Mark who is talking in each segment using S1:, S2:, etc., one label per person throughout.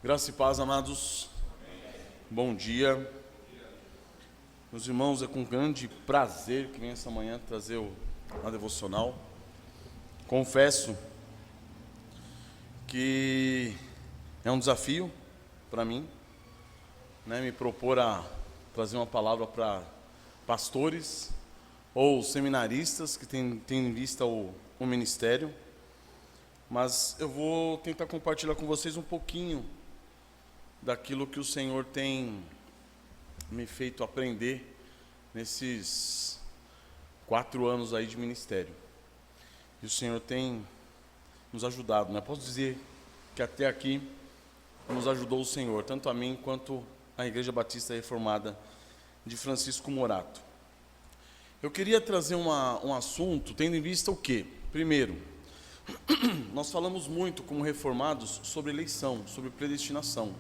S1: Graça e paz, amados. Bom dia. Meus irmãos, é com grande prazer que venho essa manhã trazer uma devocional. Confesso que é um desafio para mim, me propor a trazer uma palavra para pastores ou seminaristas que têm em vista o ministério. Mas eu vou tentar compartilhar com vocês um pouquinho daquilo que o Senhor tem me feito aprender nesses 4 anos aí de ministério. E o Senhor tem nos ajudado, Posso dizer que até aqui nos ajudou o Senhor, tanto a mim quanto a Igreja Batista Reformada de Francisco Morato. Eu queria trazer um assunto, tendo em vista o quê? Primeiro, nós falamos muito como reformados sobre eleição, sobre predestinação.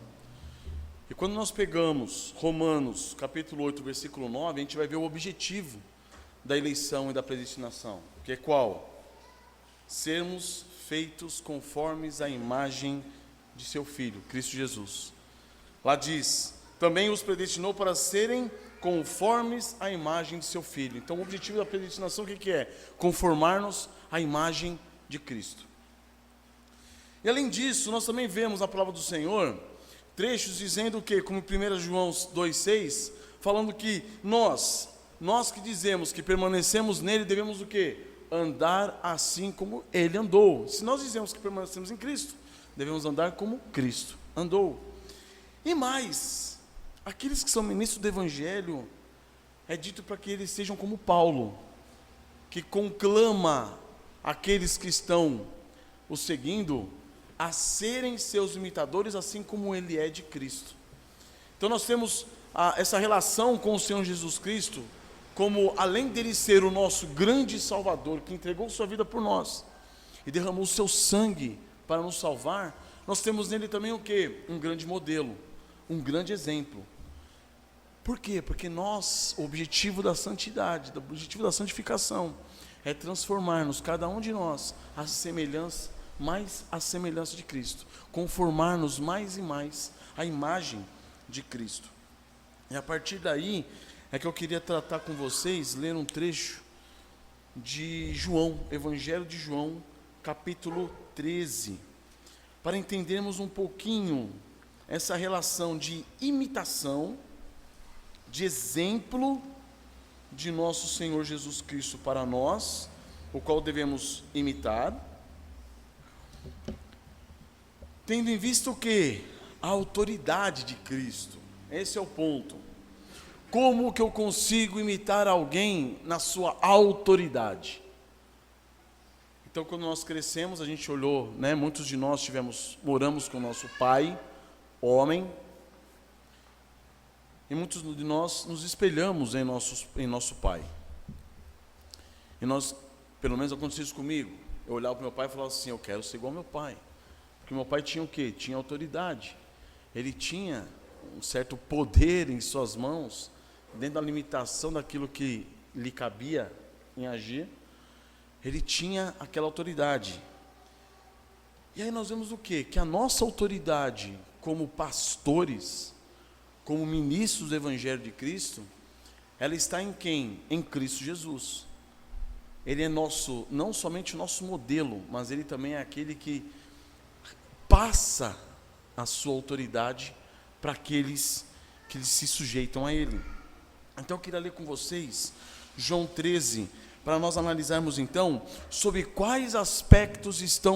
S1: E quando nós pegamos Romanos, capítulo 8, versículo 9, a gente vai ver o objetivo da eleição e da predestinação, que é qual? Sermos feitos conformes à imagem de seu Filho, Cristo Jesus. Lá diz, também os predestinou para serem conformes à imagem de seu Filho. Então o objetivo da predestinação o que é? Conformar-nos à imagem de Cristo. E além disso, nós também vemos na palavra do Senhor trechos dizendo o quê? Como 1 João 2,6, falando que nós que dizemos que permanecemos nele, devemos o quê? Andar assim como ele andou. Se nós dizemos que permanecemos em Cristo, devemos andar como Cristo andou. E mais, aqueles que são ministros do Evangelho, é dito para que eles sejam como Paulo, que conclama aqueles que estão o seguindo a serem seus imitadores, assim como ele é de Cristo. Então nós temos essa relação com o Senhor Jesus Cristo, como além dele ser o nosso grande Salvador, que entregou sua vida por nós, e derramou o seu sangue para nos salvar, nós temos nele também o quê? Um grande modelo, um grande exemplo. Por quê? Porque o objetivo da santidade, o objetivo da santificação, é transformar-nos, cada um de nós, mais à semelhança de Cristo, conformar-nos mais e mais à imagem de Cristo. E a partir daí, é que eu queria tratar com vocês, ler um trecho de João, Evangelho de João, capítulo 13, para entendermos um pouquinho essa relação de imitação, de exemplo de nosso Senhor Jesus Cristo para nós, o qual devemos imitar, tendo em vista o quê? A autoridade de Cristo. Esse é o ponto. Como que eu consigo imitar alguém na sua autoridade? Então, quando nós crescemos, a gente olhou, muitos de nós moramos com o nosso pai, homem, e muitos de nós nos espelhamos em nosso pai. E nós, pelo menos aconteceu isso comigo, eu olhava para meu pai e falava assim, eu quero ser igual ao meu pai. Porque meu pai tinha o quê? Tinha autoridade. Ele tinha um certo poder em suas mãos, dentro da limitação daquilo que lhe cabia em agir. Ele tinha aquela autoridade. E aí nós vemos o quê? Que a nossa autoridade como pastores, como ministros do Evangelho de Cristo, ela está em quem? Em Cristo Jesus. Ele é não somente o nosso modelo, mas ele também é aquele que passa a sua autoridade para aqueles que se sujeitam a ele. Então eu queria ler com vocês João 13, para nós analisarmos então sobre quais aspectos está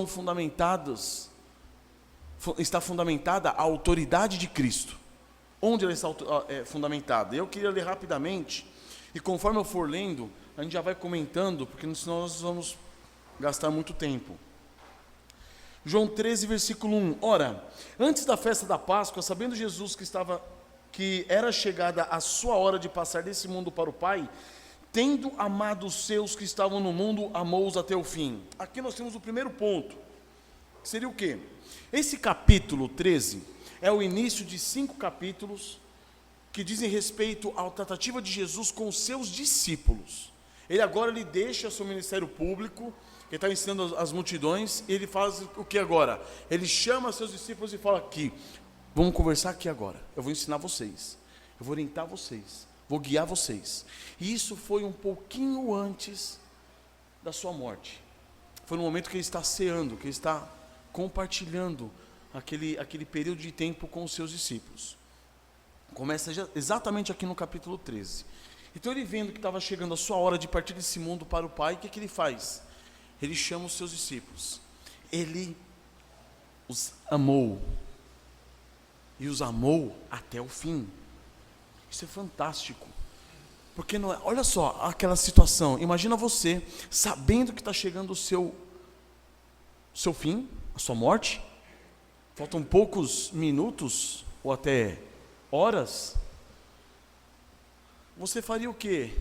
S1: fundamentada a autoridade de Cristo. Onde ela está fundamentada? Eu queria ler rapidamente, e conforme eu for lendo, a gente já vai comentando, porque senão nós vamos gastar muito tempo. João 13, versículo 1. Ora, antes da festa da Páscoa, sabendo Jesus que era chegada a sua hora de passar desse mundo para o Pai, tendo amado os seus que estavam no mundo, amou-os até o fim. Aqui nós temos o primeiro ponto, que seria o quê? Esse capítulo 13 é o início de 5 capítulos que dizem respeito à tratativa de Jesus com os seus discípulos. Ele deixa seu ministério público, ele está ensinando as multidões, e ele faz o que agora? Ele chama seus discípulos e fala aqui, Vamos conversar aqui agora. Eu vou ensinar vocês. Eu vou orientar vocês. Vou guiar vocês. E isso foi um pouquinho antes da sua morte. Foi no momento que ele está ceando, que ele está compartilhando aquele período de tempo com os seus discípulos. Começa exatamente aqui no capítulo 13. Então ele vendo que estava chegando a sua hora de partir desse mundo para o Pai, o que ele faz? Ele chama os seus discípulos. Ele os amou. E os amou até o fim. Isso é fantástico. Porque não é, olha só aquela situação. Imagina você sabendo que está chegando o seu fim, a sua morte. Faltam poucos minutos ou até horas. Você faria o quê?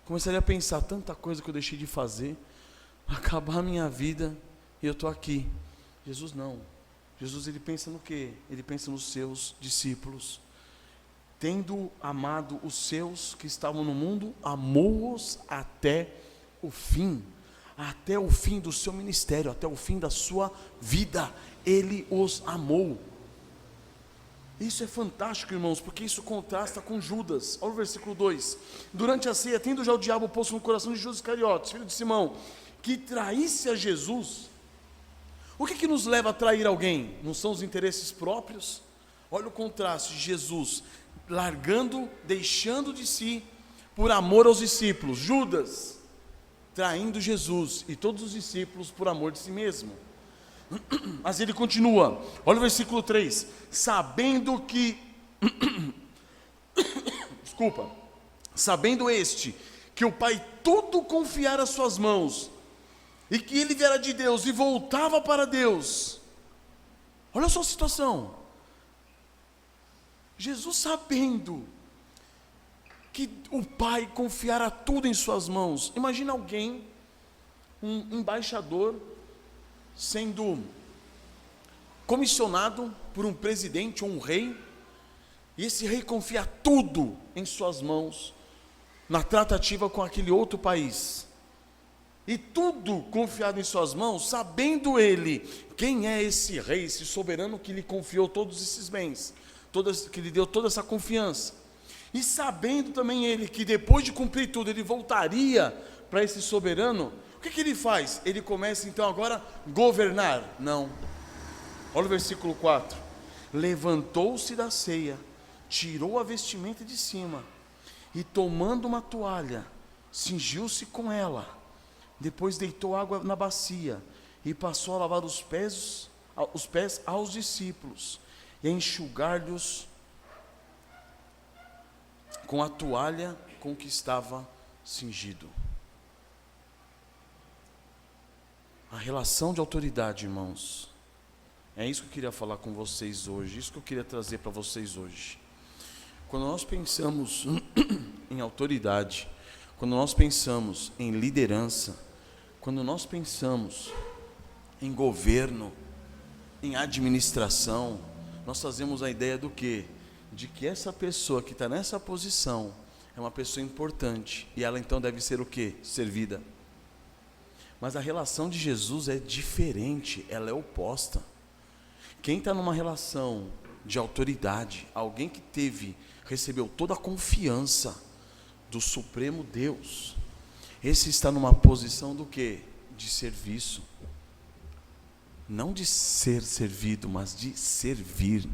S1: Começaria a pensar, tanta coisa que eu deixei de fazer, acabar a minha vida e eu estou aqui. Jesus não. Jesus, ele pensa no quê? Ele pensa nos seus discípulos. Tendo amado os seus que estavam no mundo, amou-os até o fim do seu ministério, até o fim da sua vida, ele os amou. Isso é fantástico, irmãos, porque isso contrasta com Judas. Olha o versículo 2: durante a ceia, tendo já o diabo posto no coração de Judas Iscariotes, filho de Simão, que traísse a Jesus. O que nos leva a trair alguém? Não são os interesses próprios? Olha o contraste, Jesus largando, deixando de si, por amor aos discípulos. Judas, traindo Jesus, e todos os discípulos por amor de si mesmo. Mas ele continua, olha o versículo 3, sabendo que, sabendo este, que o Pai tudo confiara às suas mãos, e que ele viera de Deus, e voltava para Deus. Olha só a situação, Jesus sabendo que o Pai confiara tudo em suas mãos. Imagina alguém, um embaixador, sendo comissionado por um presidente ou um rei, e esse rei confia tudo em suas mãos, na tratativa com aquele outro país, e tudo confiado em suas mãos, sabendo ele quem é esse rei, esse soberano que lhe confiou todos esses bens, que lhe deu toda essa confiança, e sabendo também ele que depois de cumprir tudo, ele voltaria para esse soberano. O que ele faz? Ele começa então agora a governar? Não. Olha o versículo 4. Levantou-se da ceia, tirou a vestimenta de cima, e tomando uma toalha, cingiu-se com ela. Depois deitou água na bacia, e passou a lavar os pés aos discípulos, e a enxugar-lhes com a toalha com que estava cingido. A relação de autoridade, irmãos, é isso que eu queria falar com vocês hoje, isso que eu queria trazer para vocês hoje. Quando nós pensamos em autoridade, quando nós pensamos em liderança, quando nós pensamos em governo, em administração, nós fazemos a ideia do quê? De que essa pessoa que está nessa posição é uma pessoa importante, e ela então deve ser o quê? Servida. Mas a relação de Jesus é diferente, ela é oposta. Quem está numa relação de autoridade, alguém que recebeu toda a confiança do Supremo Deus, esse está numa posição do quê? De serviço. Não de ser servido, mas de servir.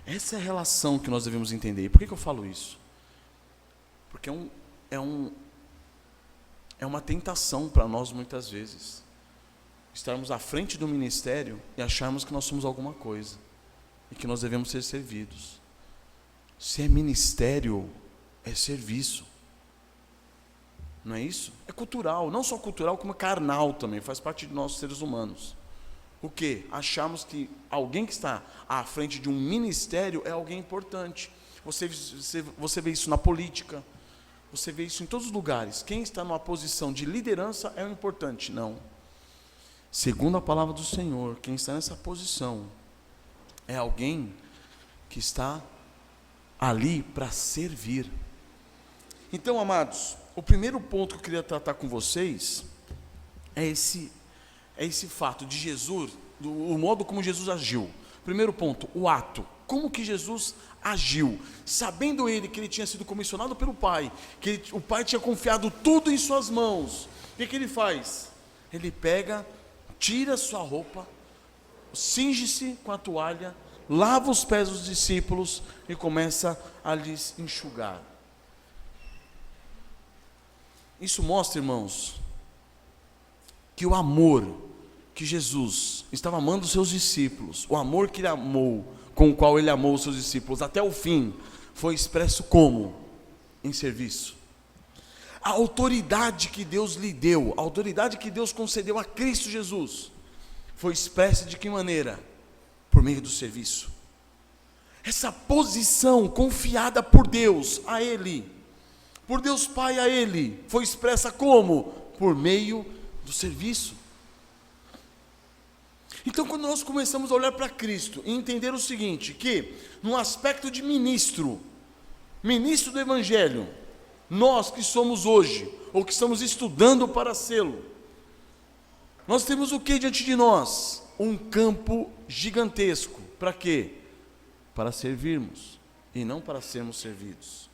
S1: Essa é a relação que nós devemos entender. E por que eu falo isso? Porque é uma tentação para nós muitas vezes, estarmos à frente do ministério e acharmos que nós somos alguma coisa, e que nós devemos ser servidos. Se é ministério, é serviço. Não é isso? É cultural, não só cultural, como carnal também, faz parte de nós seres humanos. O quê? Achamos que alguém que está à frente de um ministério é alguém importante. Você vê isso na política, você vê isso em todos os lugares. Quem está numa posição de liderança é o importante. Não. Segundo a palavra do Senhor, quem está nessa posição é alguém que está ali para servir. Então, amados, o primeiro ponto que eu queria tratar com vocês é esse fato de Jesus, o modo como Jesus agiu. Primeiro ponto, o ato. Como que Jesus agiu? Sabendo ele que ele tinha sido comissionado pelo Pai, que o Pai tinha confiado tudo em suas mãos, o que ele faz? Ele pega, tira sua roupa, cinge-se com a toalha, lava os pés dos discípulos e começa a lhes enxugar. Isso mostra, irmãos, que o amor que Jesus estava amando os seus discípulos, o amor que ele amou, com o qual ele amou os seus discípulos até o fim, foi expresso como? Em serviço. A autoridade que Deus lhe deu, a autoridade que Deus concedeu a Cristo Jesus, foi expressa de que maneira? Por meio do serviço. Essa posição confiada por Deus a Ele, por Deus Pai a Ele, foi expressa como? Por meio do serviço. Então, quando nós começamos a olhar para Cristo e entender o seguinte, que no aspecto de ministro do Evangelho, nós que somos hoje, ou que estamos estudando para sê-lo, nós temos o que diante de nós? Um campo gigantesco. Para quê? Para servirmos, e não para sermos servidos.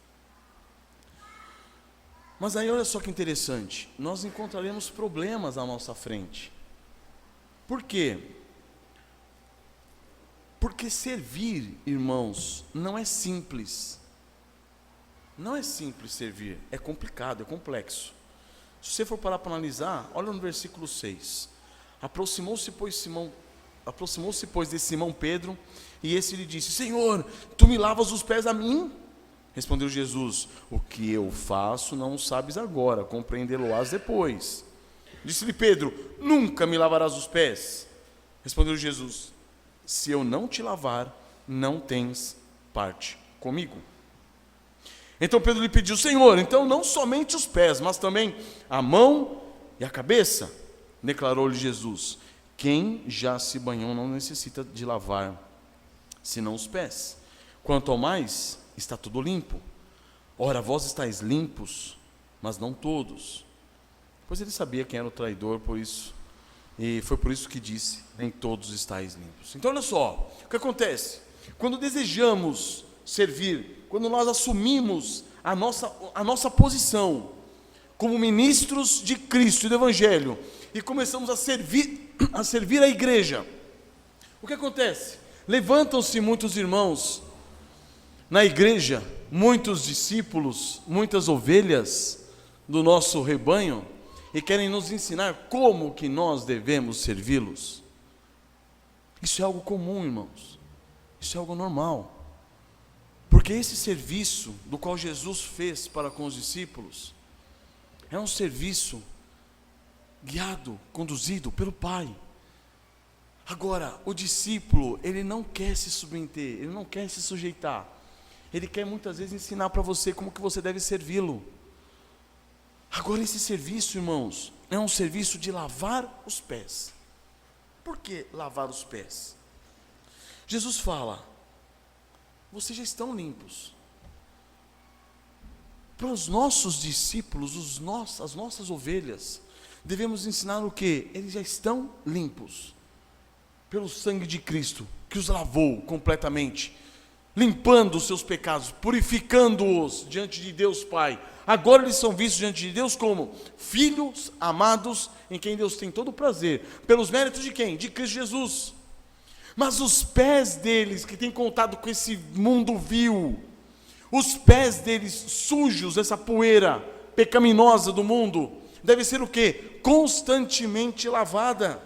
S1: Mas aí olha só que interessante, nós encontraremos problemas à nossa frente. Por quê? Porque servir, irmãos, não é simples. Não é simples servir, é complicado, é complexo. Se você for parar para analisar, olha no versículo 6. Aproximou-se, pois, de Simão Pedro, e esse lhe disse: Senhor, tu me lavas os pés a mim? Respondeu Jesus: o que eu faço não sabes agora, compreendê-lo-ás depois. Disse-lhe Pedro: nunca me lavarás os pés. Respondeu Jesus: se eu não te lavar, não tens parte comigo. Então Pedro lhe pediu: Senhor, então não somente os pés, mas também a mão e a cabeça. Declarou-lhe Jesus: quem já se banhou não necessita de lavar, senão os pés. Quanto ao mais, está tudo limpo. Ora, vós estáis limpos, mas não todos. Pois ele sabia quem era o traidor, por isso, e foi por isso que disse: nem todos estáis limpos. Então olha só, o que acontece? Quando desejamos servir, quando nós assumimos a nossa posição como ministros de Cristo e do Evangelho, e começamos a servir a igreja, o que acontece? Levantam-se muitos irmãos na igreja, muitos discípulos, muitas ovelhas do nosso rebanho, e querem nos ensinar como que nós devemos servi-los. Isso é algo comum, irmãos. Isso é algo normal. Porque esse serviço do qual Jesus fez para com os discípulos é um serviço guiado, conduzido pelo Pai. Agora, o discípulo, ele não quer se submeter, ele não quer se sujeitar. Ele quer muitas vezes ensinar para você como que você deve servi-lo. Agora, esse serviço, irmãos, é um serviço de lavar os pés. Por que lavar os pés? Jesus fala: vocês já estão limpos. Para os nossos discípulos, as nossas ovelhas, devemos ensinar o quê? Eles já estão limpos pelo sangue de Cristo, que os lavou completamente, limpando os seus pecados, purificando-os diante de Deus Pai. Agora eles são vistos diante de Deus como filhos amados, em quem Deus tem todo o prazer, pelos méritos de quem? De Cristo Jesus. Mas os pés deles, que têm contato com esse mundo vil, os pés deles sujos, essa poeira pecaminosa do mundo, deve ser o quê? Constantemente lavada.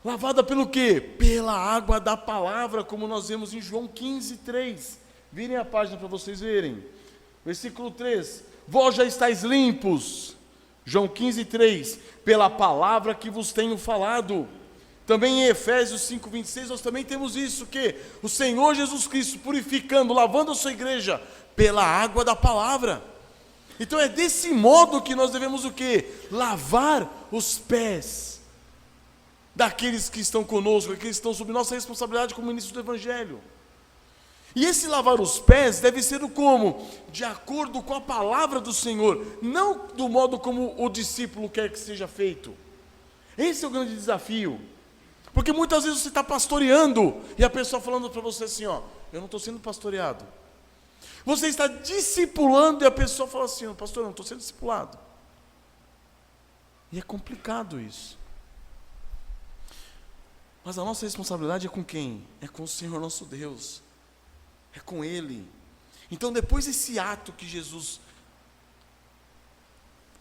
S1: Lavada pelo quê? Pela água da palavra, como nós vemos em João 15:3. Virem a página para vocês verem. Versículo 3. Vós já estáis limpos. João 15:3. Pela palavra que vos tenho falado. Também em Efésios 5:26 nós também temos isso, que o Senhor Jesus Cristo purificando, lavando a sua igreja pela água da palavra. Então é desse modo que nós devemos o quê? Lavar os pés daqueles que estão conosco, daqueles que estão sob nossa responsabilidade como ministros do Evangelho. E esse lavar os pés deve ser o como? De acordo com a palavra do Senhor, não do modo como o discípulo quer que seja feito. Esse é o grande desafio. Porque muitas vezes você está pastoreando e a pessoa falando para você assim, ó, eu não estou sendo pastoreado. Você está discipulando e a pessoa fala assim, pastor, eu não estou sendo discipulado. E é complicado isso. Mas a nossa responsabilidade é com quem? É com o Senhor nosso Deus. É com Ele. Então depois desse ato que Jesus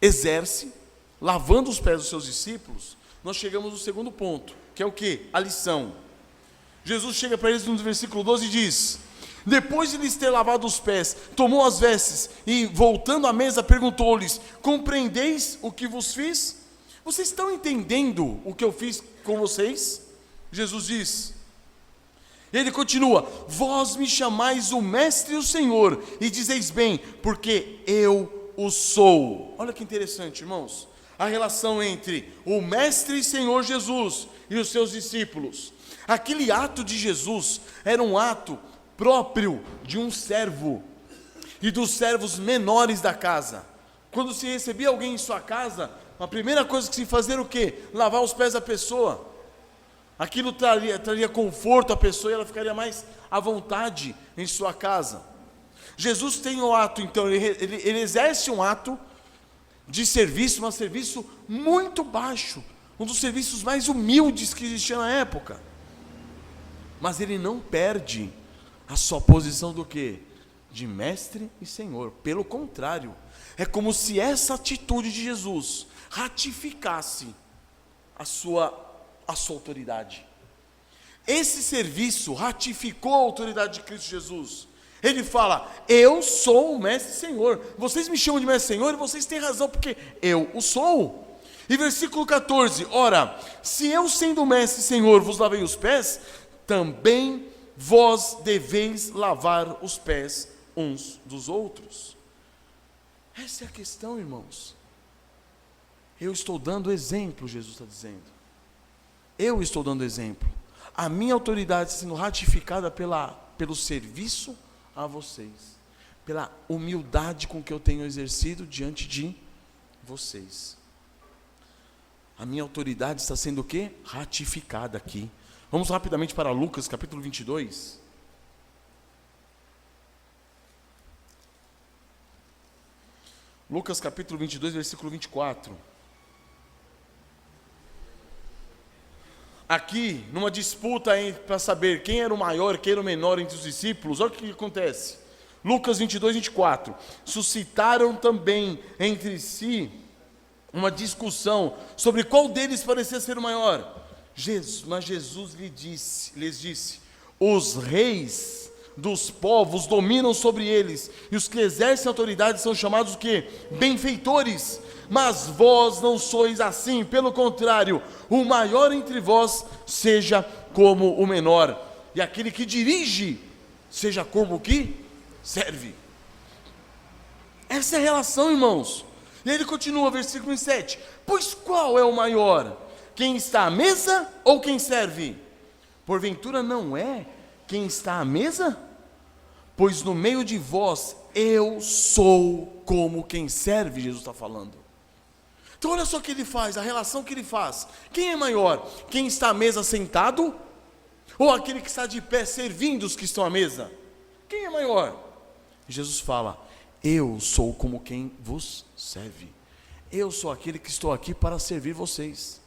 S1: exerce, lavando os pés dos seus discípulos, nós chegamos no segundo ponto, que é o quê? A lição. Jesus chega para eles no versículo 12 e diz: depois de lhes ter lavado os pés, tomou as vestes e, voltando à mesa, perguntou-lhes: compreendeis o que vos fiz? Vocês estão entendendo o que eu fiz com vocês? Jesus diz. Ele continua: vós me chamais o Mestre e o Senhor, e dizeis bem, porque eu o sou. Olha que interessante, irmãos, a relação entre o Mestre e Senhor Jesus e os seus discípulos. Aquele ato de Jesus era um ato próprio de um servo e dos servos menores da casa. Quando se recebia alguém em sua casa, a primeira coisa que se fazia era o quê? Lavar os pés da pessoa. Aquilo traria conforto à pessoa e ela ficaria mais à vontade em sua casa. Jesus tem o ato, então, ele exerce um ato de serviço, um serviço muito baixo, um dos serviços mais humildes que existia na época. Mas ele não perde a sua posição do quê? De mestre e senhor. Pelo contrário, é como se essa atitude de Jesus ratificasse a sua autoridade. Esse serviço ratificou a autoridade de Cristo Jesus. Ele fala: eu sou o mestre e senhor. Vocês me chamam de mestre e senhor e vocês têm razão, porque eu o sou. E versículo 14: ora, se eu sendo mestre e senhor vos lavei os pés, também vós deveis lavar os pés uns dos outros. Essa é a questão, irmãos. Eu estou dando exemplo, Jesus está dizendo. Eu estou dando exemplo. A minha autoridade está sendo ratificada pelo serviço a vocês, pela humildade com que eu tenho exercido diante de vocês. A minha autoridade está sendo o quê? Ratificada aqui. Vamos rapidamente para Lucas capítulo 22. Lucas capítulo 22, versículo 24. Aqui, numa disputa para saber quem era o maior e quem era o menor entre os discípulos, olha o que acontece. Lucas 22, 24. Suscitaram também entre si uma discussão sobre qual deles parecia ser o maior. Mas Jesus lhes disse: os reis dos povos dominam sobre eles, e os que exercem autoridade são chamados o quê? Benfeitores. Mas vós não sois assim, pelo contrário, o maior entre vós seja como o menor, e aquele que dirige seja como o que serve. Essa é a relação, irmãos. E ele continua, versículo 7: pois qual é o maior? Quem está à mesa ou quem serve? Porventura não é quem está à mesa? Pois no meio de vós eu sou como quem serve, Jesus está falando. Então olha só o que ele faz, a relação que ele faz. Quem é maior? Quem está à mesa sentado? Ou aquele que está de pé servindo os que estão à mesa? Quem é maior? Jesus fala: eu sou como quem vos serve. Eu sou aquele que estou aqui para servir vocês.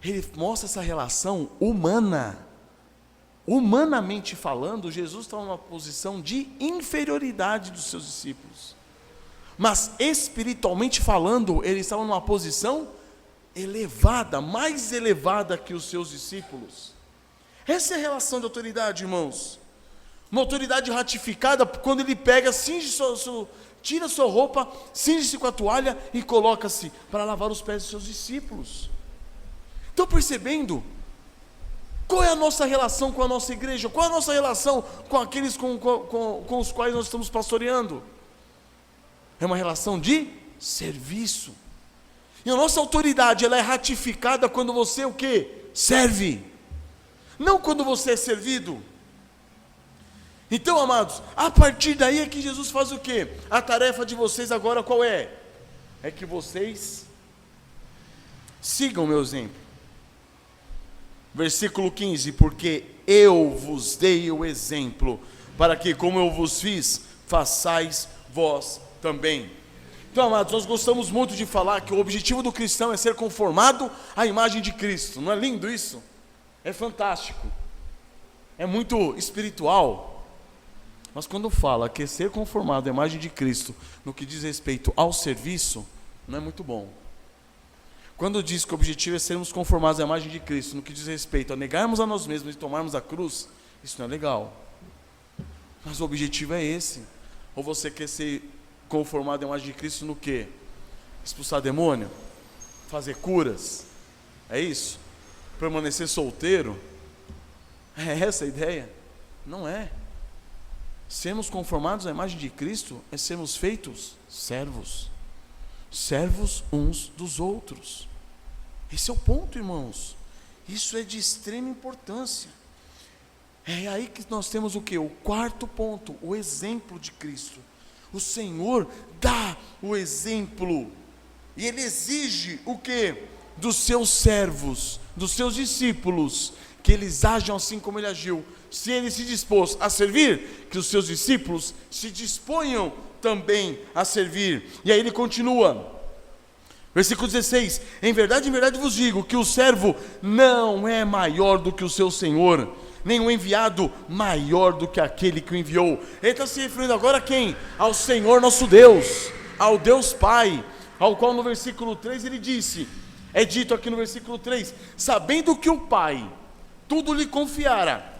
S1: Ele mostra essa relação humana. Humanamente falando, Jesus está numa posição de inferioridade dos seus discípulos. Mas espiritualmente falando, ele estava numa posição elevada, mais elevada que os seus discípulos. Essa é a relação de autoridade, irmãos. Uma autoridade ratificada quando ele pega, tira sua roupa, cinge-se com a toalha e coloca-se para lavar os pés dos seus discípulos. Estão percebendo? Qual é a nossa relação com a nossa igreja? Qual é a nossa relação com aqueles com os quais nós estamos pastoreando? É uma relação de serviço. E a nossa autoridade, ela é ratificada quando você o quê? Serve. Não quando você é servido. Então, amados, a partir daí é que Jesus faz o quê? A tarefa de vocês agora qual é? É que vocês sigam o meu exemplo. Versículo 15: porque eu vos dei o exemplo, para que, como eu vos fiz, façais vós também. Então, amados, nós gostamos muito de falar que o objetivo do cristão é ser conformado à imagem de Cristo. Não é lindo isso? É fantástico, é muito espiritual. Mas quando fala que é ser conformado à imagem de Cristo no que diz respeito ao serviço, não é muito bom. Quando diz que o objetivo é sermos conformados à imagem de Cristo no que diz respeito a negarmos a nós mesmos e tomarmos a cruz, isso não é legal. Mas o objetivo é esse. Ou você quer ser conformado à imagem de Cristo no quê? Expulsar demônio? Fazer curas? É isso? Permanecer solteiro? É essa a ideia? Não é. Sermos conformados à imagem de Cristo é sermos feitos servos. Servos uns dos outros. Esse é o ponto, irmãos. Isso é de extrema importância. É aí que nós temos o quê? O quarto ponto, o exemplo de Cristo. O Senhor dá o exemplo. E Ele exige o quê? Dos seus servos, dos seus discípulos, que eles ajam assim como Ele agiu. Se Ele se dispôs a servir, que os seus discípulos se disponham também a servir. E aí Ele continua. Versículo 16: em verdade vos digo, que o servo não é maior do que o seu Senhor, nem o enviado maior do que aquele que o enviou. Ele está se referindo agora a quem? Ao Senhor nosso Deus, ao Deus Pai, ao qual no versículo 3 ele disse, é dito aqui no versículo 3, sabendo que o Pai tudo lhe confiara,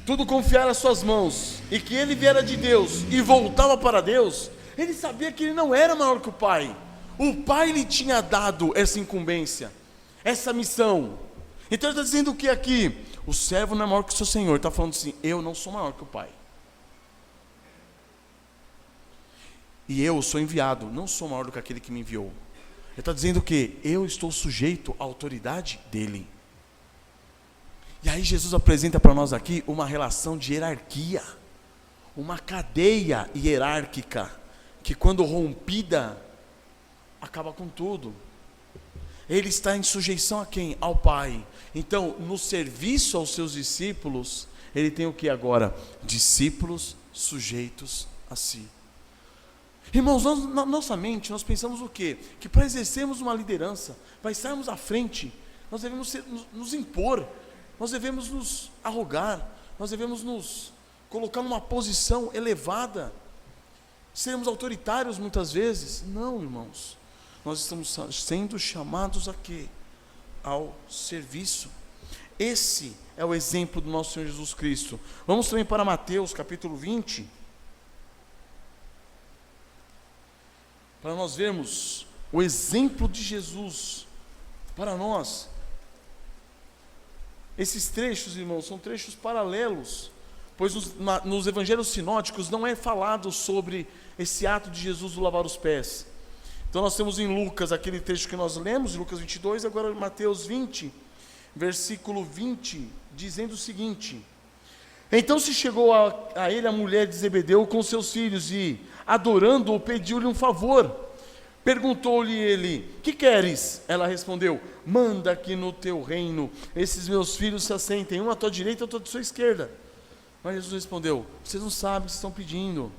S1: tudo confiara às suas mãos, e que ele viera de Deus e voltava para Deus, ele sabia que ele não era maior que o Pai. O Pai lhe tinha dado essa incumbência, essa missão. Então ele está dizendo o que aqui? O servo não é maior que o seu Senhor. Ele está falando assim, eu não sou maior que o Pai. E eu sou enviado, não sou maior do que aquele que me enviou. Ele está dizendo que eu estou sujeito à autoridade dele. E aí Jesus apresenta para nós aqui uma relação de hierarquia, uma cadeia hierárquica, que quando rompida, acaba com tudo. Ele está em sujeição a quem? Ao Pai. Então, no serviço aos seus discípulos, ele tem o que agora? Discípulos sujeitos a si. Irmãos, na nossa mente, nós pensamos o quê? Que para exercermos uma liderança, para estarmos à frente, nós devemos nos impor, nós devemos nos arrogar, nós devemos nos colocar numa posição elevada, sermos autoritários muitas vezes. Não, irmãos, nós estamos sendo chamados a quê? Ao serviço. Esse é o exemplo do nosso Senhor Jesus Cristo. Vamos também para Mateus capítulo 20, para nós vermos o exemplo de Jesus para nós. Esses trechos, irmãos, são trechos paralelos, pois nos evangelhos sinóticos não é falado sobre esse ato de Jesus do lavar os pés. Então nós temos em Lucas aquele trecho que nós lemos, Lucas 22, agora Mateus 20, versículo 20, dizendo o seguinte: então se chegou a ele a mulher de Zebedeu com seus filhos e, adorando-o, pediu-lhe um favor. Perguntou-lhe ele, que queres? Ela respondeu, manda que no teu reino esses meus filhos se assentem, um à tua direita e outro à sua esquerda. Mas Jesus respondeu, vocês não sabem o que estão pedindo.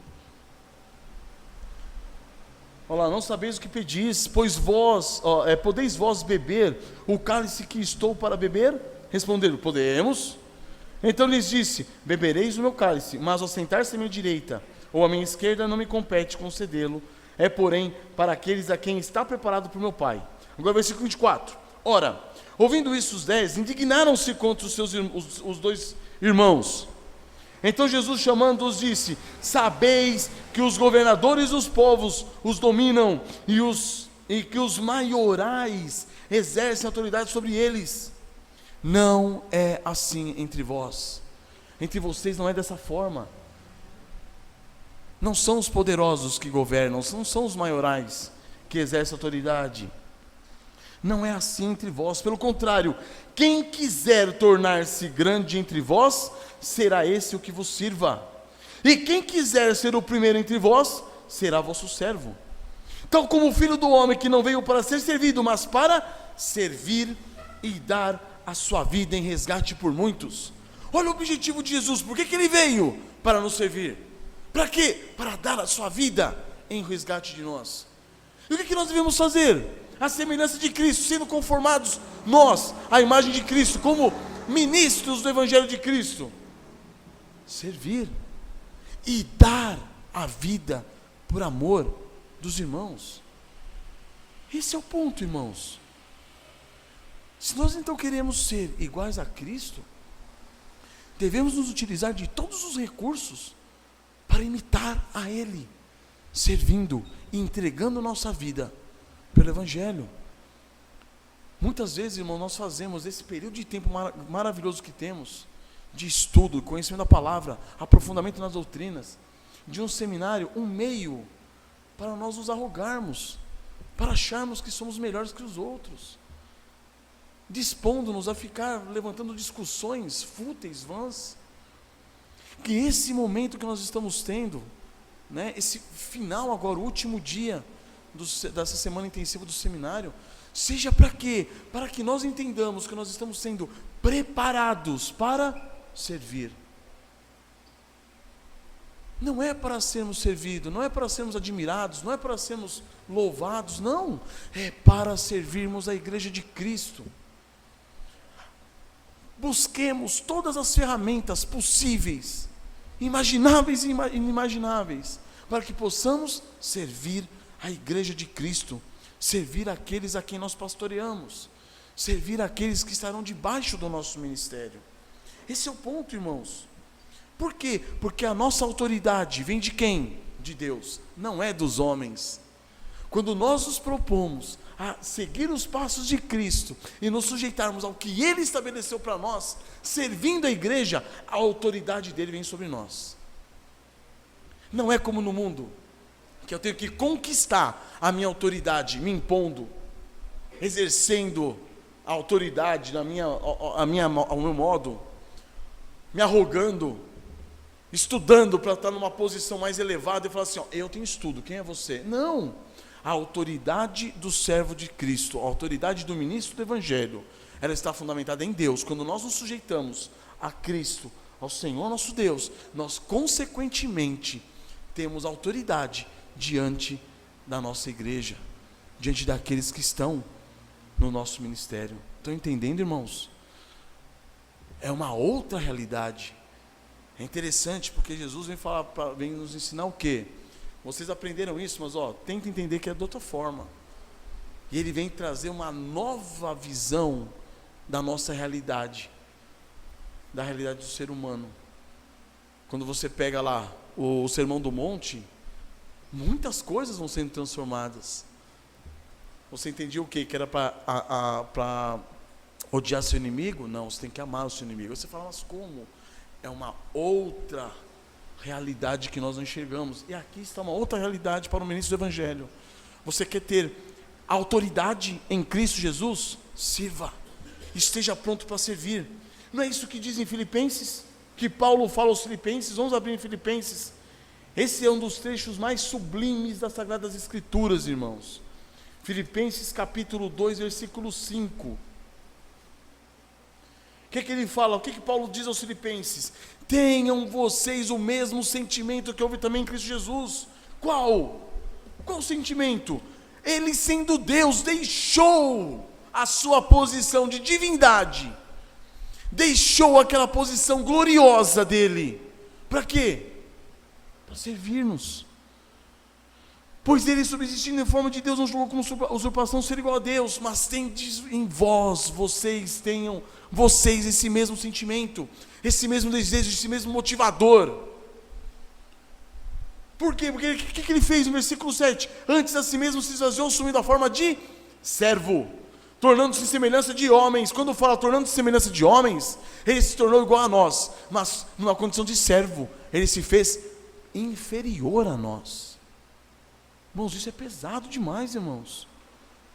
S1: Olha lá, não sabeis o que pedis, pois podeis vós beber o cálice que estou para beber? Responderam, podemos. Então lhes disse, bebereis o meu cálice, mas ao sentar-se à minha direita ou à minha esquerda não me compete concedê-lo, é porém para aqueles a quem está preparado por meu Pai. Agora versículo 24, ora, ouvindo isso os 10, indignaram-se contra os dois irmãos. Então Jesus chamando-os disse, sabeis que os governadores dos povos os dominam e que os maiorais exercem autoridade sobre eles. Não é assim entre vós, entre vocês não é dessa forma. Não são os poderosos que governam, não são os maiorais que exercem autoridade. Não é assim entre vós, pelo contrário, quem quiser tornar-se grande entre vós, será esse o que vos sirva. E quem quiser ser o primeiro entre vós, será vosso servo. Tal como o Filho do Homem, que não veio para ser servido, mas para servir e dar a sua vida em resgate por muitos. Olha o objetivo de Jesus. Por que ele veio? Para nos servir. Para quê? Para dar a sua vida em resgate de nós. E o que nós devemos fazer? A semelhança de Cristo, sendo conformados nós, à imagem de Cristo, como ministros do Evangelho de Cristo. Servir e dar a vida por amor dos irmãos. Esse é o ponto, irmãos. Se nós então queremos ser iguais a Cristo, devemos nos utilizar de todos os recursos para imitar a Ele, servindo e entregando nossa vida pelo Evangelho. Muitas vezes, irmão, nós fazemos esse período de tempo maravilhoso que temos, de estudo, conhecimento da palavra, aprofundamento nas doutrinas, de um seminário, um meio para nós nos arrogarmos, para acharmos que somos melhores que os outros, dispondo-nos a ficar levantando discussões fúteis, vãs. Que esse momento que nós estamos tendo, né, esse final agora, o último dia dessa semana intensiva do seminário, seja para quê? Para que nós entendamos que nós estamos sendo preparados para servir. Não é para sermos servidos, não é para sermos admirados, não é para sermos louvados, não. É para servirmos a igreja de Cristo. Busquemos todas as ferramentas possíveis, imagináveis e inimagináveis, para que possamos servir a igreja de Cristo, servir aqueles a quem nós pastoreamos, servir aqueles que estarão debaixo do nosso ministério. Esse é o ponto, irmãos. Por quê? Porque a nossa autoridade vem de quem? De Deus, não é dos homens. Quando nós nos propomos a seguir os passos de Cristo e nos sujeitarmos ao que Ele estabeleceu para nós, servindo a igreja, a autoridade dele vem sobre nós. Não é como no mundo, que eu tenho que conquistar a minha autoridade, me impondo, exercendo a autoridade ao meu modo, me arrogando, estudando para estar numa posição mais elevada e falar assim, eu tenho estudo, quem é você? Não, a autoridade do servo de Cristo, a autoridade do ministro do Evangelho, ela está fundamentada em Deus. Quando nós nos sujeitamos a Cristo, ao Senhor nosso Deus, nós consequentemente temos autoridade diante da nossa igreja, diante daqueles que estão no nosso ministério. Estão entendendo, irmãos? É uma outra realidade. É interessante porque Jesus vem nos ensinar o quê? Vocês aprenderam isso, mas tenta entender que é de outra forma. E Ele vem trazer uma nova visão da nossa realidade, da realidade do ser humano. Quando você pega lá o Sermão do Monte, muitas coisas vão sendo transformadas. Você entendia o quê? Que era para odiar seu inimigo? Não, você tem que amar o seu inimigo. Você fala, mas como? É uma outra realidade que nós não enxergamos. E aqui está uma outra realidade para o ministro do Evangelho. Você quer ter autoridade em Cristo Jesus? Sirva. Esteja pronto para servir. Não é isso que diz em Filipenses? Que Paulo fala aos Filipenses? Vamos abrir em Filipenses. Esse é um dos trechos mais sublimes das Sagradas Escrituras, irmãos. Filipenses capítulo 2, versículo 5. O que ele fala? O que Paulo diz aos Filipenses? Tenham vocês o mesmo sentimento que houve também em Cristo Jesus. Qual? Qual sentimento? Ele, sendo Deus, deixou a sua posição de divindade, deixou aquela posição gloriosa dele. Para quê? Para servir-nos. Pois ele, subsistindo em forma de Deus, não julgou como usurpação ser igual a Deus, mas tendes em tenham vocês esse mesmo sentimento, esse mesmo desejo, esse mesmo motivador. Por quê? Porque o que ele fez no versículo 7? Antes a si mesmo se esvaziou, assumindo a forma de servo, tornando-se em semelhança de homens. Quando fala tornando-se em semelhança de homens, ele se tornou igual a nós, mas numa condição de servo, ele se fez inferior a nós. Irmãos, isso é pesado demais, irmãos.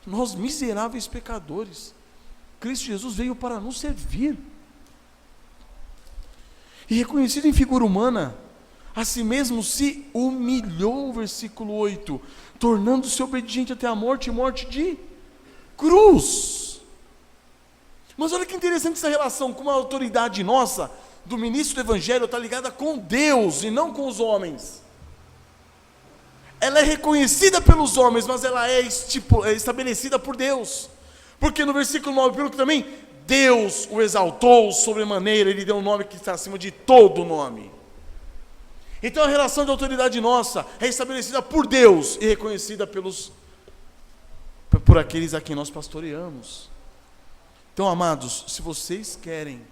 S1: Nós miseráveis pecadores, Cristo Jesus veio para nos servir. E reconhecido em figura humana, a si mesmo se humilhou, versículo 8, tornando-se obediente até a morte, e morte de cruz. Mas olha que interessante essa relação, como a autoridade nossa, do ministro do Evangelho, está ligada com Deus e não com os homens. Ela é reconhecida pelos homens, mas ela é estabelecida por Deus. Porque no versículo 9, pelo que também, Deus o exaltou sobremaneira, Ele deu um nome que está acima de todo nome. Então a relação de autoridade nossa é estabelecida por Deus e reconhecida por aqueles a quem nós pastoreamos. Então, amados, se vocês querem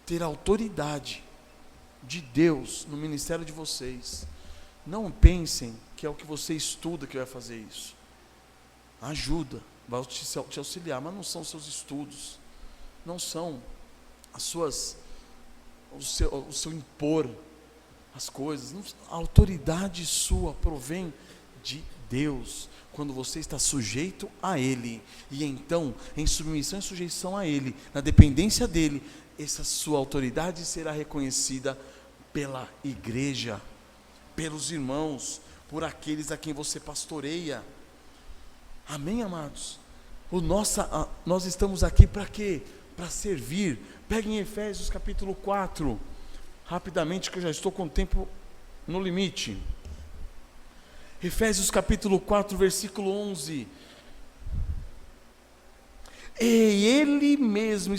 S1: ter autoridade de Deus no ministério de vocês, não pensem que é o que você estuda que vai fazer isso. Ajuda, vai te auxiliar, mas não são os seus estudos, não são o seu impor as coisas. A autoridade sua provém de Deus, quando você está sujeito a Ele, e então, em submissão e sujeição a Ele, na dependência dEle, essa sua autoridade será reconhecida pela igreja, pelos irmãos, por aqueles a quem você pastoreia. Amém, amados? Nós estamos aqui para quê? Para servir. Peguem Efésios capítulo 4, rapidamente, que eu já estou com o tempo no limite. Efésios capítulo 4, versículo 11. E Ele mesmo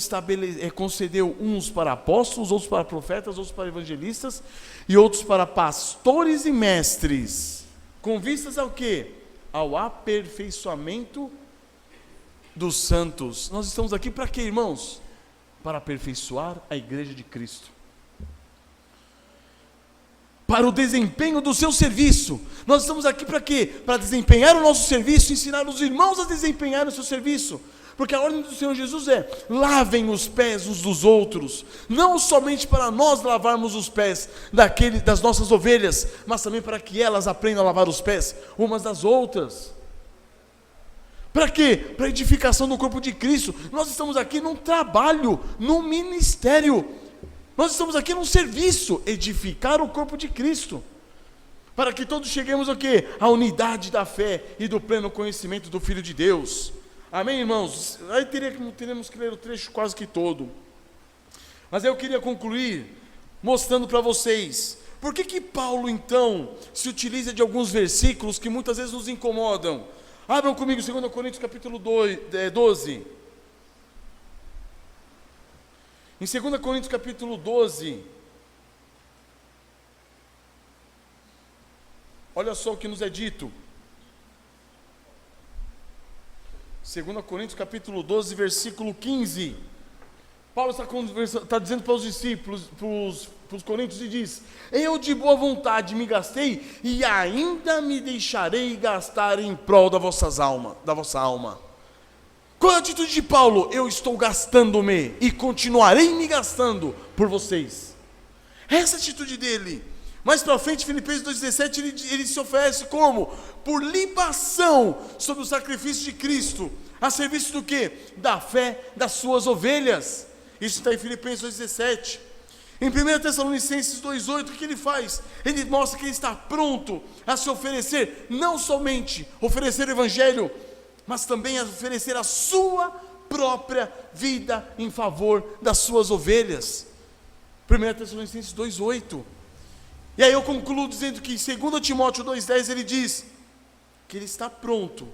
S1: concedeu uns para apóstolos, outros para profetas, outros para evangelistas, e outros para pastores e mestres, com vistas ao quê? Ao aperfeiçoamento dos santos. Nós estamos aqui para quê, irmãos? Para aperfeiçoar a igreja de Cristo, para o desempenho do seu serviço. Nós estamos aqui para quê? Para desempenhar o nosso serviço, ensinar os irmãos a desempenhar o seu serviço, porque a ordem do Senhor Jesus é: lavem os pés uns dos outros, não somente para nós lavarmos os pés das nossas ovelhas, mas também para que elas aprendam a lavar os pés umas das outras. Para quê? Para a edificação do corpo de Cristo. Nós estamos aqui num trabalho, num ministério, nós estamos aqui num serviço, edificar o corpo de Cristo, para que todos cheguemos ao quê? À unidade da fé e do pleno conhecimento do Filho de Deus. Amém, irmãos? Aí teremos que ler o trecho quase que todo, mas eu queria concluir mostrando para vocês por que Paulo então se utiliza de alguns versículos que muitas vezes nos incomodam. Abram comigo 2 Coríntios capítulo 12. Em 2 Coríntios capítulo 12, olha só o que nos é dito. 2 Coríntios capítulo 12, versículo 15. Paulo está dizendo para os discípulos, para os coríntios, e diz: eu de boa vontade me gastei, e ainda me deixarei gastar em prol da vossa alma. Qual é a atitude de Paulo? Eu estou gastando-me e continuarei me gastando por vocês. Essa é a atitude dele. Mais para frente, Filipenses 2,17, ele se oferece como? Por libação sobre o sacrifício de Cristo, a serviço do quê? Da fé das suas ovelhas. Isso está em Filipenses 2,17. Em 1 Tessalonicenses 2,8, o que ele faz? Ele mostra que ele está pronto a se oferecer, não somente oferecer o evangelho, mas também a oferecer a sua própria vida em favor das suas ovelhas. 1 Tessalonicenses 2,8. E aí eu concluo dizendo que em 2 Timóteo 2,10 ele diz que ele está pronto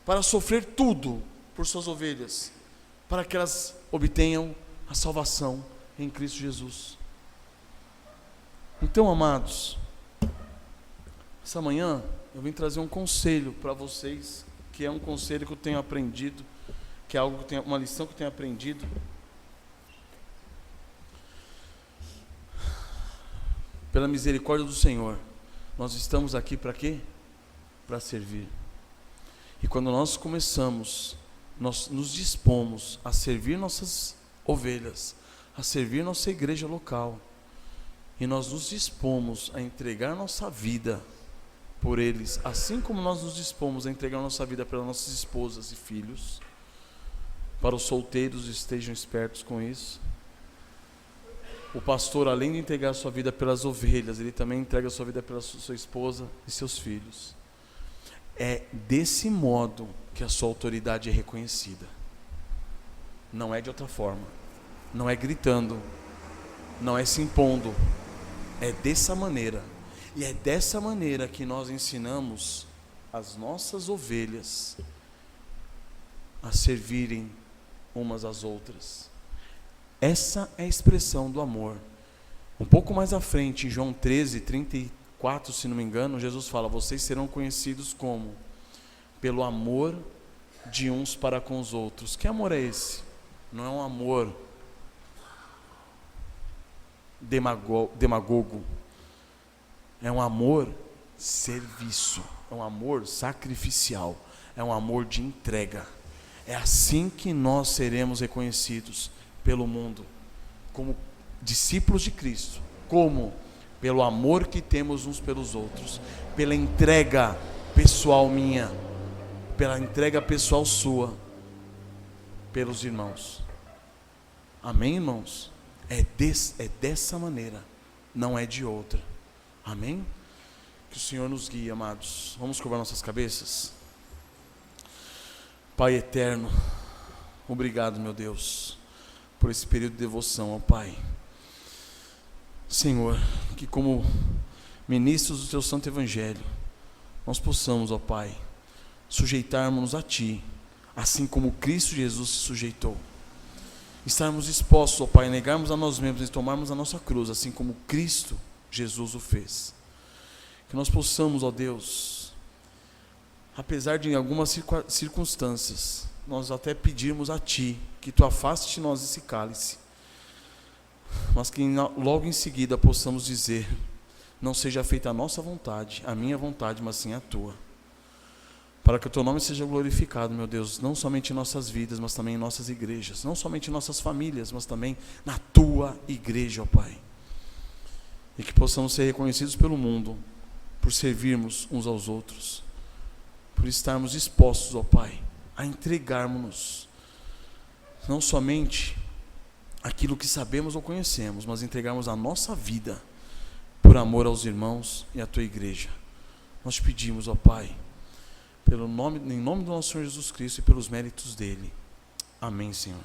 S1: para sofrer tudo por suas ovelhas, para que elas obtenham a salvação em Cristo Jesus. Então, amados, essa manhã eu vim trazer um conselho para vocês, que é um conselho que eu tenho aprendido, que é uma lição que eu tenho aprendido. Pela misericórdia do Senhor, nós estamos aqui para quê? Para servir. E quando nós começamos, nós nos dispomos a servir nossas ovelhas, a servir nossa igreja local, e nós nos dispomos a entregar nossa vida por eles, assim como nós nos dispomos a entregar nossa vida pelas nossas esposas e filhos. Para os solteiros, estejam espertos com isso. o pastor, além de entregar a sua vida pelas ovelhas, ele também entrega a sua vida pela sua esposa e seus filhos. É desse modo que a sua autoridade é reconhecida. Não é de outra forma. Não é gritando. Não é se impondo. É dessa maneira. E é dessa maneira que nós ensinamos as nossas ovelhas a servirem umas às outras. Essa é a expressão do amor. Um pouco mais à frente, em João 13, 34, se não me engano, Jesus fala: vocês serão conhecidos como? Pelo amor de uns para com os outros. Que amor é esse? Não é um amor demagogo. É um amor serviço. É um amor sacrificial. É um amor de entrega. É assim que nós seremos reconhecidos pelo mundo, como discípulos de Cristo. Como? Pelo amor que temos uns pelos outros, pela entrega pessoal minha, pela entrega pessoal sua, pelos irmãos. Amém, irmãos? É dessa maneira, não é de outra. Amém? Que o Senhor nos guie, amados. Vamos curvar nossas cabeças? Pai eterno, obrigado, meu Deus, por esse período de devoção, ó Pai. Senhor, que como ministros do Teu Santo Evangelho, nós possamos, ó Pai, sujeitarmos-nos a Ti, assim como Cristo Jesus se sujeitou. Estarmos dispostos, ó Pai, a negarmos a nós mesmos e tomarmos a nossa cruz, assim como Cristo Jesus o fez. Que nós possamos, ó Deus, apesar de em algumas circunstâncias, nós até pedirmos a Ti que Tu afaste de nós esse cálice, mas que logo em seguida possamos dizer: não seja feita a nossa vontade, a minha vontade, mas sim a Tua. Para que o Teu nome seja glorificado, meu Deus, não somente em nossas vidas, mas também em nossas igrejas, não somente em nossas famílias, mas também na Tua igreja, ó Pai. E que possamos ser reconhecidos pelo mundo, por servirmos uns aos outros, por estarmos dispostos, ó Pai, a entregarmos-nos, não somente aquilo que sabemos ou conhecemos, mas entregarmos a nossa vida, por amor aos irmãos e à Tua igreja. Nós te pedimos, ó Pai, em nome do nosso Senhor Jesus Cristo e pelos méritos dEle. Amém, Senhor.